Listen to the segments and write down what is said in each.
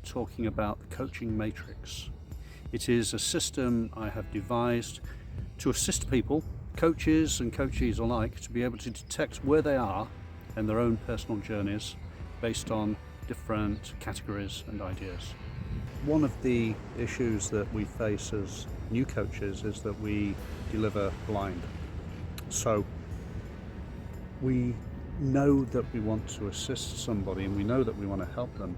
talking about the coaching matrix. It is a system I have devised to assist people, coaches and coachees alike, to be able to detect where they are in their own personal journeys based on different categories and ideas. One of the issues that we face as new coaches is that we deliver blind. So we know that we want to assist somebody and we know that we want to help them,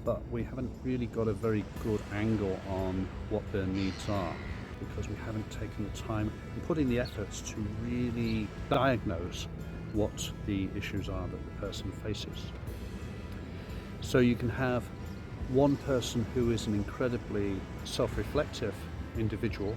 but we haven't really got a very good angle on what their needs are, because we haven't taken the time and put in the efforts to really diagnose what the issues are that the person faces. So you can have one person who is an incredibly self-reflective individual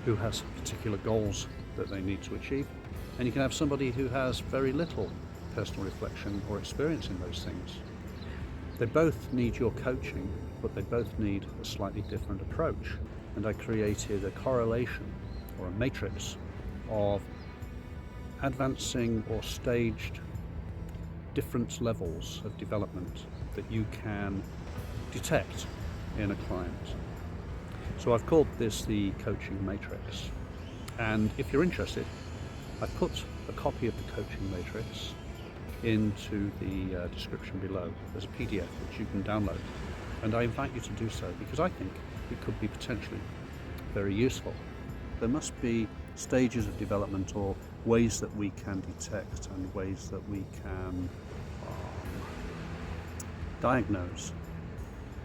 who has particular goals that they need to achieve, and you can have somebody who has very little personal reflection or experience in those things. They both need your coaching, but they both need a slightly different approach. And I created a correlation or a matrix of advancing or staged different levels of development that you can detect in a client. So I've called this the coaching matrix. And if you're interested, I've put a copy of the coaching matrix into the description below. There's a PDF which you can download, and I invite you to do so because I think it could be potentially very useful. There must be stages of development or ways that we can detect and ways that we can diagnose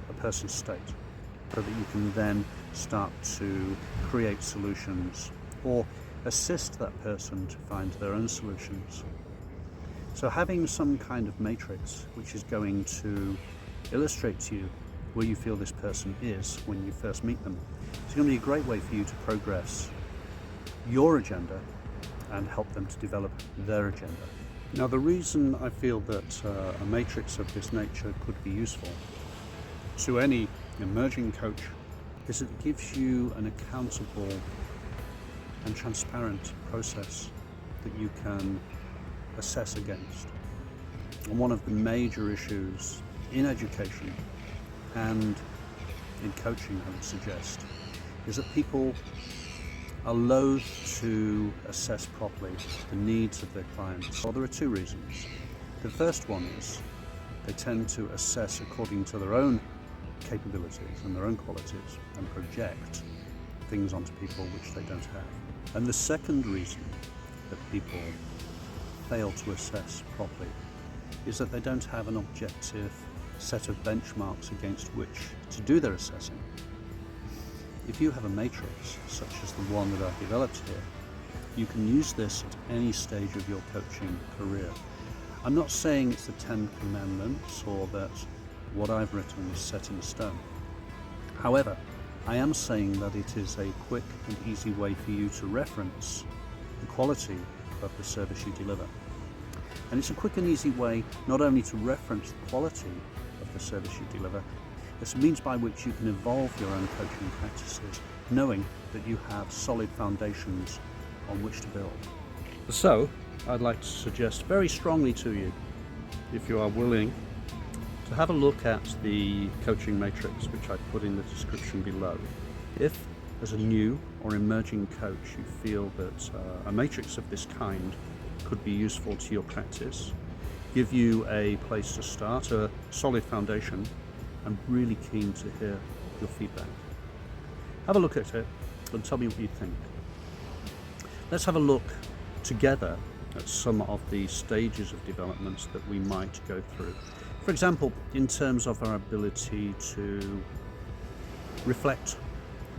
a person's state, so that you can then start to create solutions or assist that person to find their own solutions. So having some kind of matrix which is going to illustrate to you where you feel this person is when you first meet them, it's going to be a great way for you to progress your agenda and help them to develop their agenda. Now, the reason I feel that a matrix of this nature could be useful to any emerging coach is that it gives you an accountable and transparent process that you can assess against. And one of the major issues in education and in coaching, I would suggest, is that people are loath to assess properly the needs of their clients. Well, there are two reasons. The first one is they tend to assess according to their own capabilities and their own qualities and project things onto people which they don't have. And the second reason that people fail to assess properly is that they don't have an objective set of benchmarks against which to do their assessing. If you have a matrix such as the one that I've developed here, you can use this at any stage of your coaching career. I'm not saying it's the 10 Commandments or that what I've written is set in stone. However, I am saying that it is a quick and easy way for you to reference the quality of the service you deliver. And it's a quick and easy way not only to reference the quality of the service you deliver, it's a means by which you can evolve your own coaching practices, knowing that you have solid foundations on which to build. So, I'd like to suggest very strongly to you, if you are willing, to have a look at the coaching matrix which I put in the description below. If, as a new or emerging coach, you feel that a matrix of this kind could be useful to your practice, give you a place to start, a solid foundation, I'm really keen to hear your feedback. Have a look at it and tell me what you think. Let's have a look together at some of the stages of development that we might go through. For example, in terms of our ability to reflect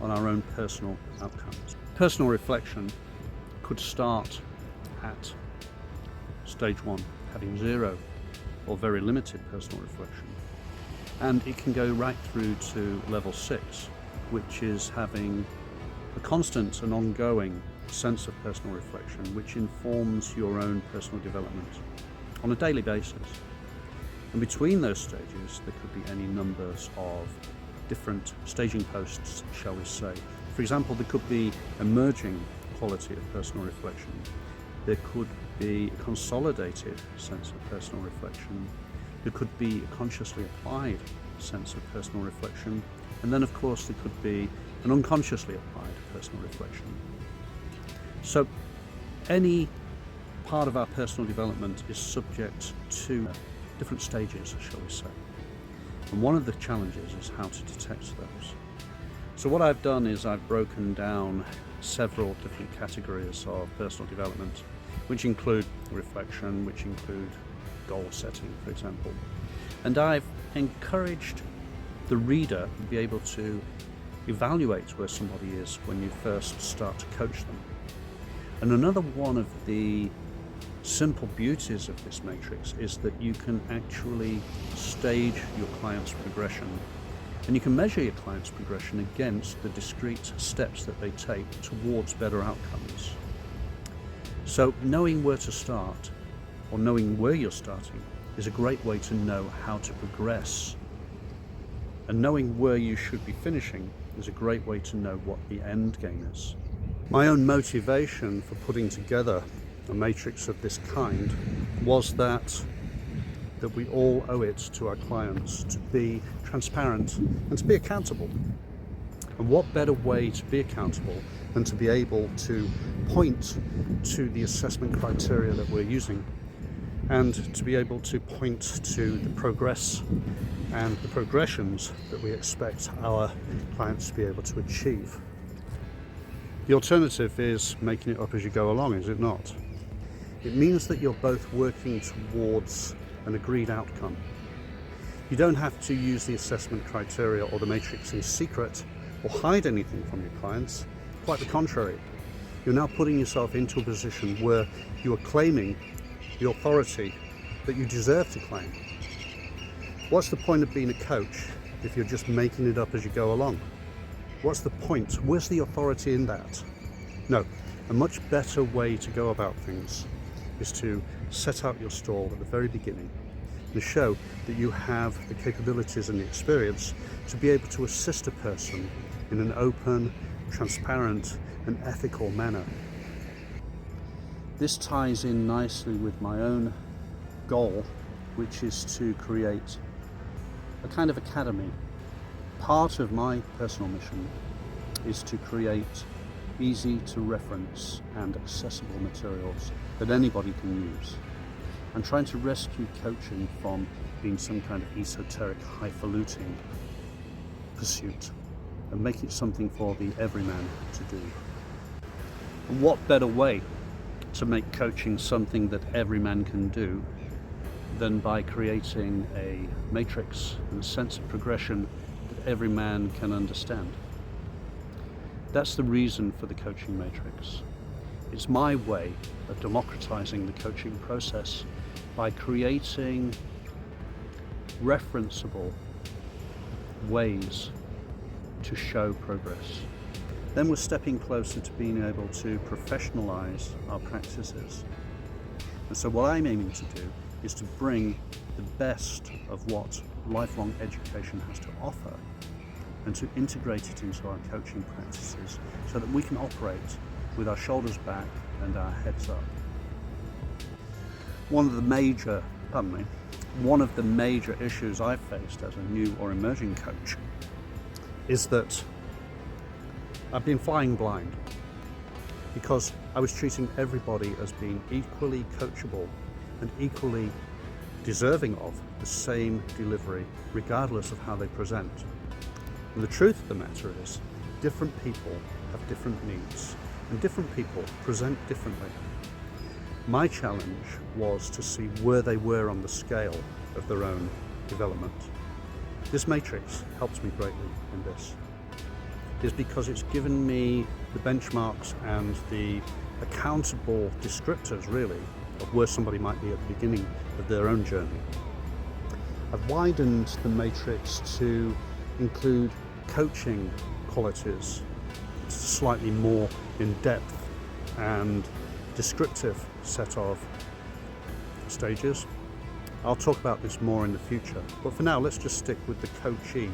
on our own personal outcomes. Personal reflection could start at stage 1, having zero or very limited personal reflection. And it can go right through to level 6, which is having a constant and ongoing sense of personal reflection, which informs your own personal development on a daily basis. And between those stages, there could be any numbers of different staging posts, shall we say. For example, there could be emerging quality of personal reflection. There could be a consolidated sense of personal reflection. There could be a consciously applied sense of personal reflection, and then of course there could be an unconsciously applied personal reflection. So any part of our personal development is subject to different stages, shall we say. And one of the challenges is how to detect those. So what I've done is I've broken down several different categories of personal development, which include reflection, which include goal setting, for example. And I've encouraged the reader to be able to evaluate where somebody is when you first start to coach them. And another one of the simple beauties of this matrix is that you can actually stage your client's progression, and you can measure your client's progression against the discrete steps that they take towards better outcomes. So knowing where to start, or knowing where you're starting, is a great way to know how to progress. And knowing where you should be finishing is a great way to know what the end game is. My own motivation for putting together a matrix of this kind was that we all owe it to our clients to be transparent and to be accountable. And what better way to be accountable than to be able to point to the assessment criteria that we're using, and to be able to point to the progress and the progressions that we expect our clients to be able to achieve. The alternative is making it up as you go along, is it not? It means that you're both working towards an agreed outcome. You don't have to use the assessment criteria or the matrix in secret or hide anything from your clients. Quite the contrary. You're now putting yourself into a position where you are claiming the authority that you deserve to claim. What's the point of being a coach if you're just making it up as you go along? What's the point? Where's the authority in that? No, a much better way to go about things is to set out your stall at the very beginning and show that you have the capabilities and the experience to be able to assist a person in an open, transparent and ethical manner. This ties in nicely with my own goal, which is to create a kind of academy. Part of my personal mission is to create easy to reference and accessible materials that anybody can use. I'm trying to rescue coaching from being some kind of esoteric, highfalutin pursuit and make it something for the everyman to do. And what better way to make coaching something that every man can do than by creating a matrix and a sense of progression that every man can understand. That's the reason for the coaching matrix. It's my way of democratizing the coaching process by creating referenceable ways to show progress. Then we're stepping closer to being able to professionalize our practices. And so what I'm aiming to do is to bring the best of what lifelong education has to offer and to integrate it into our coaching practices so that we can operate with our shoulders back and our heads up. One of the major issues I've faced as a new or emerging coach is that I've been flying blind because I was treating everybody as being equally coachable and equally deserving of the same delivery, regardless of how they present. And the truth of the matter is, different people have different needs, and different people present differently. My challenge was to see where they were on the scale of their own development. This matrix helps me greatly in this, is because it's given me the benchmarks and the accountable descriptors, really, of where somebody might be at the beginning of their own journey. I've widened the matrix to include coaching qualities, slightly more in depth and descriptive set of stages. I'll talk about this more in the future, but for now let's just stick with the coachee.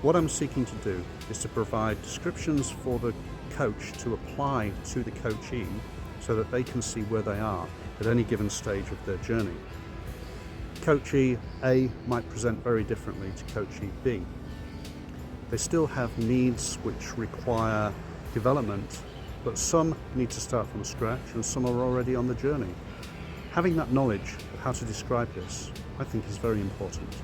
What I'm seeking to do is to provide descriptions for the coach to apply to the coachee so that they can see where they are at any given stage of their journey. Coachee A might present very differently to coachee B. They still have needs which require development, but some need to start from scratch and some are already on the journey. Having that knowledge of how to describe this, I think, is very important.